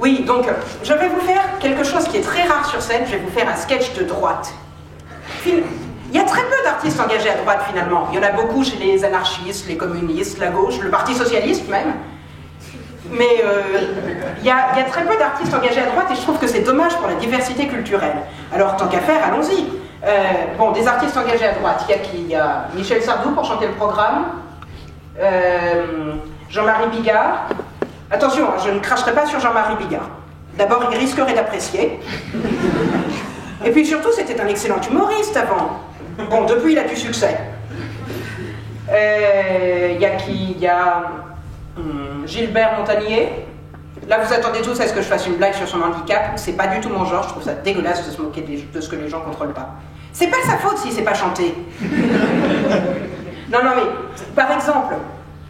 Oui, donc je vais vous faire quelque chose qui est très rare sur scène, je vais vous faire un sketch de droite. Il y a très peu d'artistes engagés à droite finalement. Il y en a beaucoup chez les anarchistes, les communistes, la gauche, le Parti socialiste même. Mais il y a très peu d'artistes engagés à droite et je trouve que c'est dommage pour la diversité culturelle. Alors tant qu'à faire, allons-y. Bon, des artistes engagés à droite, il y a qui? Il y a Michel Sardou pour chanter le programme, Jean-Marie Bigard. Attention, hein, je ne cracherai pas sur Jean-Marie Bigard. D'abord, il risquerait d'apprécier. Et puis surtout, c'était un excellent humoriste avant. Bon, depuis, il a du succès. Il y a qui? Il y a Gilbert Montagnier. Là, vous attendez tous à ce que je fasse une blague sur son handicap. C'est pas du tout mon genre, je trouve ça dégueulasse de se moquer de ce que les gens contrôlent pas. C'est pas sa faute s'il sait pas chanter. Non, mais, par exemple,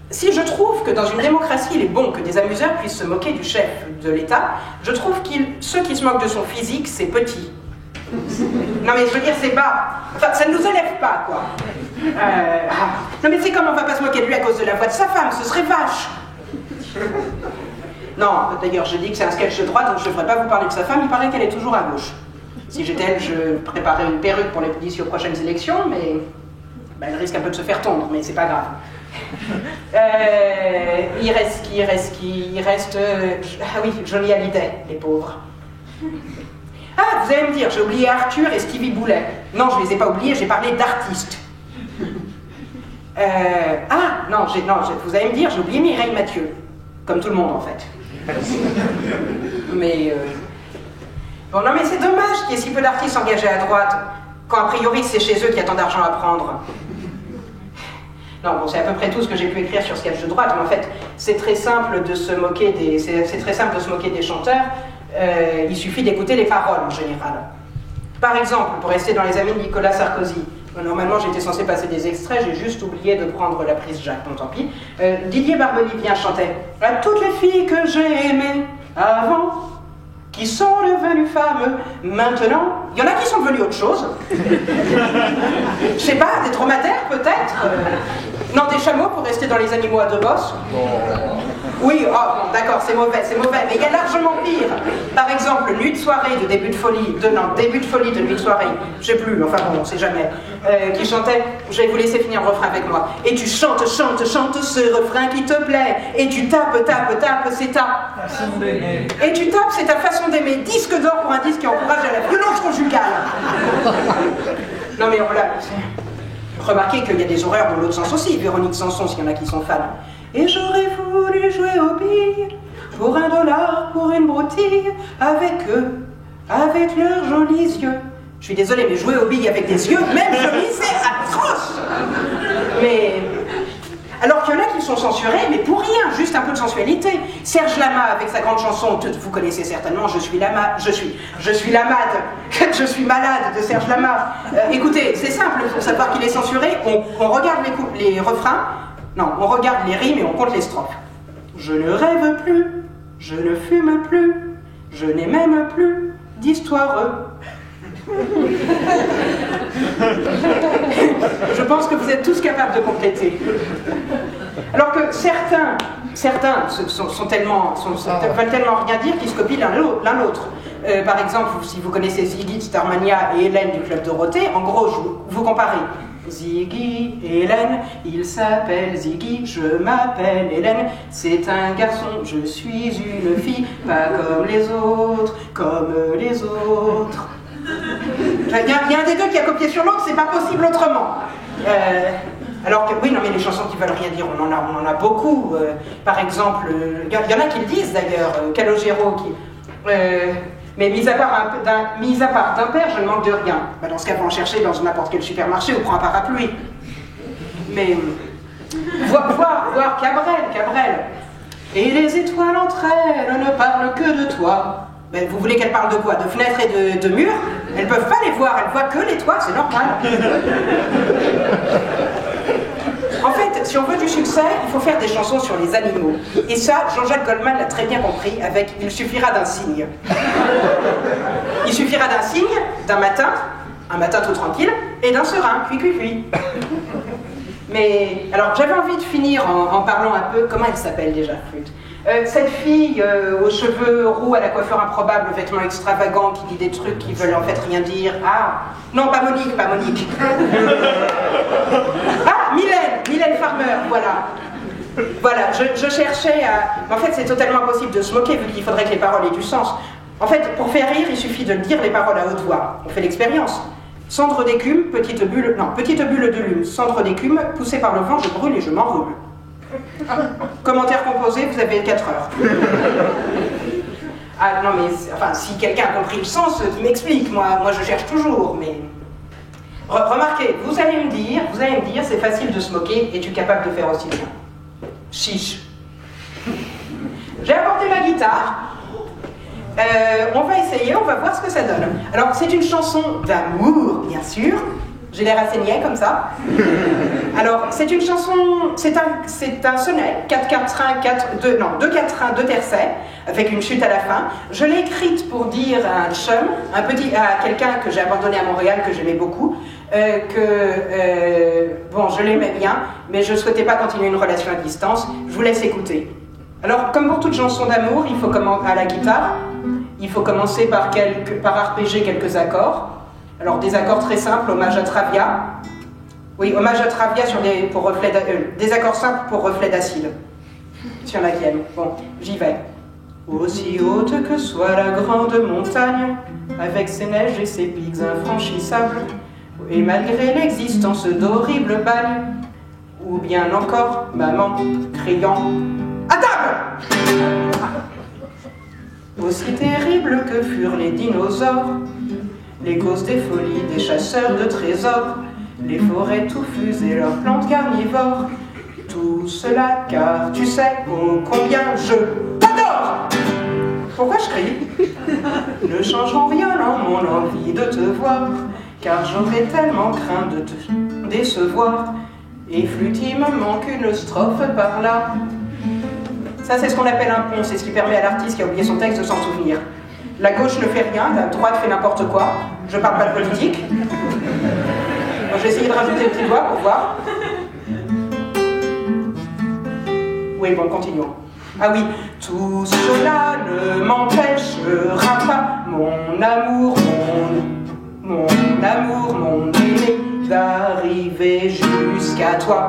si je trouve que dans une démocratie, il est bon que des amuseurs puissent se moquer du chef de l'État, je trouve que ceux qui se moquent de son physique, c'est petit. Non mais je veux dire, c'est bas. Enfin, ça ne nous élève pas, quoi. Non mais c'est comme on va pas se moquer de lui à cause de la voix de sa femme, ce serait vache. Non, d'ailleurs, je dis que c'est un sketch de droite, donc je ne devrais pas vous parler de sa femme, il paraît qu'elle est toujours à gauche. Si j'étais elle, je préparais une perruque pour d'ici aux prochaines élections, mais elle risque un peu de se faire tondre, mais c'est pas grave. Il reste ah oui, Johnny Hallyday, les pauvres. Ah, vous allez me dire, j'ai oublié Arthur et Stevie Boulet. Non, je les ai pas oubliés, j'ai parlé d'artistes. Vous allez me dire, j'ai oublié Mireille Mathieu. Comme tout le monde, en fait. Mais... Bon, non, mais c'est dommage qu'il y ait si peu d'artistes engagés à droite, quand a priori c'est chez eux qu'il y a tant d'argent à prendre. Non, bon, c'est à peu près tout ce que j'ai pu écrire sur sketch de droite, mais en fait, c'est très simple de se moquer des chanteurs. Il suffit d'écouter les paroles en général. Par exemple, pour rester dans les amis de Nicolas Sarkozy, normalement j'étais censé passer des extraits, j'ai juste oublié de prendre la prise Jacques, bon tant pis. Didier Barbelivien chantait « À toutes les filles que j'ai aimées avant, qui sont devenues femmes maintenant, il y en a qui sont devenues autre chose. Je sais pas, des dromadaires peut-être. Non, des chameaux pour rester dans les animaux à deux bosses. Oui, oh, bon, d'accord, c'est mauvais, mais il y a largement pire. Par exemple, Nuit de soirée de début de folie de Nuit de soirée, je sais plus, enfin bon, on sait jamais, qui chantait, je vais vous laisser finir le refrain avec moi. Et tu chantes ce refrain qui te plaît, et tu tapes, c'est ta façon d'aimer. Et tu tapes, c'est ta façon d'aimer. Disque d'or pour un disque qui encourage à la violence conjugale. Non mais on l'a... Remarquez qu'il y a des horreurs dans l'autre sens aussi, Véronique Sanson, s'il y en a qui sont fans. Et j'aurais voulu jouer aux billes, pour $1, pour une broutille, avec eux, avec leurs jolis yeux. Je suis désolée, mais jouer aux billes avec des yeux, même jolis, c'est atroce. Mais... Alors qu'il y en a qui sont censurés, mais pour rien, juste un peu de sensualité. Serge Lama, avec sa grande chanson, vous connaissez certainement, je suis malade de Serge Lama. Écoutez, c'est simple, pour savoir qu'il est censuré, on regarde les refrains, non, on regarde les rimes et on compte les strophes. Je ne rêve plus, je ne fume plus, je n'ai même plus d'histoire. Je pense que vous êtes tous capables de compléter. Alors que certains veulent tellement rien dire qu'ils se copient l'un l'autre. Par exemple, si vous connaissez Ziggy de Starmania et Hélène du Club Dorothée, en gros, vous comparez. Ziggy, Hélène, il s'appelle Ziggy, je m'appelle Hélène, c'est un garçon, je suis une fille, pas comme les autres. Il y a un des deux qui a copié sur l'autre, c'est pas possible autrement. Alors que, oui, non mais les chansons qui veulent rien dire, on en a beaucoup. Par exemple, il y en a qui le disent d'ailleurs, Calogero qui... mais mis à part d'un père, je ne manque de rien. Bah, dans ce cas, faut en chercher dans n'importe quel supermarché ou prends un parapluie. Mais voir Cabrel. Et les étoiles entre elles ne parlent que de toi. Ben, vous voulez qu'elles parlent de quoi? De fenêtres et de murs? Elles peuvent pas les voir, elles voient que les toits, c'est normal. En fait, si on veut du succès, il faut faire des chansons sur les animaux. Et ça, Jean-Jacques Goldman l'a très bien compris avec « Il suffira d'un cygne ». Il suffira d'un cygne, d'un matin, un matin tout tranquille, et d'un serein, cuit. Mais, alors, j'avais envie de finir en parlant un peu, comment elle s'appelle déjà, Flûte? Cette fille aux cheveux roux, à la coiffure improbable, aux vêtements extravagants, qui dit des trucs qui veulent en fait rien dire. Ah, non, pas Monique, pas Monique. Ah, Mylène Farmer, voilà. Voilà, je cherchais à... En fait, c'est totalement impossible de se moquer, vu qu'il faudrait que les paroles aient du sens. En fait, pour faire rire, il suffit de dire les paroles à haute voix. On fait l'expérience. Cendre d'écume, petite bulle de lume. Cendre d'écume, poussée par le vent, je brûle et je m'enroule. Commentaire composé, vous avez 4 heures. Ah non mais, enfin, si quelqu'un a compris le sens, qu'il m'explique. Moi je cherche toujours, mais... Remarquez, vous allez me dire, c'est facile de se moquer, es-tu capable de faire aussi bien? Chiche. J'ai apporté ma guitare. On va essayer, on va voir ce que ça donne. Alors, c'est une chanson d'amour, bien sûr. J'ai l'air assez niais comme ça. Alors, c'est une chanson, c'est un sonnet, 4-4-1, 2 quatrains, 2 tercets, avec une chute à la fin. Je l'ai écrite pour dire à un chum, à quelqu'un que j'ai abandonné à Montréal, que j'aimais beaucoup, bon, je l'aimais bien, mais je ne souhaitais pas continuer une relation à distance. Je vous laisse écouter. Alors, comme pour toute chanson d'amour, il faut à la guitare, il faut commencer par arpéger quelques accords. Alors, des accords très simples, hommage à Travia. Oui, hommage à Travia des accords simples pour reflet d'acide. S'il y en a qui aiment. Bon, j'y vais. Aussi haute que soit la grande montagne, avec ses neiges et ses pics infranchissables, et malgré l'existence d'horribles bagnes, ou bien encore, maman, criant « À table !» Aussi terribles que furent les dinosaures, les causes des folies des chasseurs de trésors, les forêts touffues et leurs plantes carnivores, tout cela car tu sais combien je t'adore. Pourquoi je crie? Ne changeons rien en mon envie de te voir, car j'aurais tellement craint de te décevoir, et flûte-il me manque une strophe par là. Ça, c'est ce qu'on appelle un pont, c'est ce qui permet à l'artiste qui a oublié son texte de s'en souvenir. La gauche ne fait rien, la droite fait n'importe quoi. Je parle pas de politique. Je vais essayer de rajouter le petit doigt pour voir. Oui, bon, continuons. Ah oui, tout cela ne m'empêchera pas, mon amour, mon aimé, d'arriver jusqu'à toi.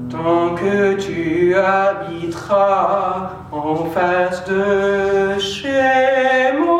Tant que tu habiteras en face de chez moi.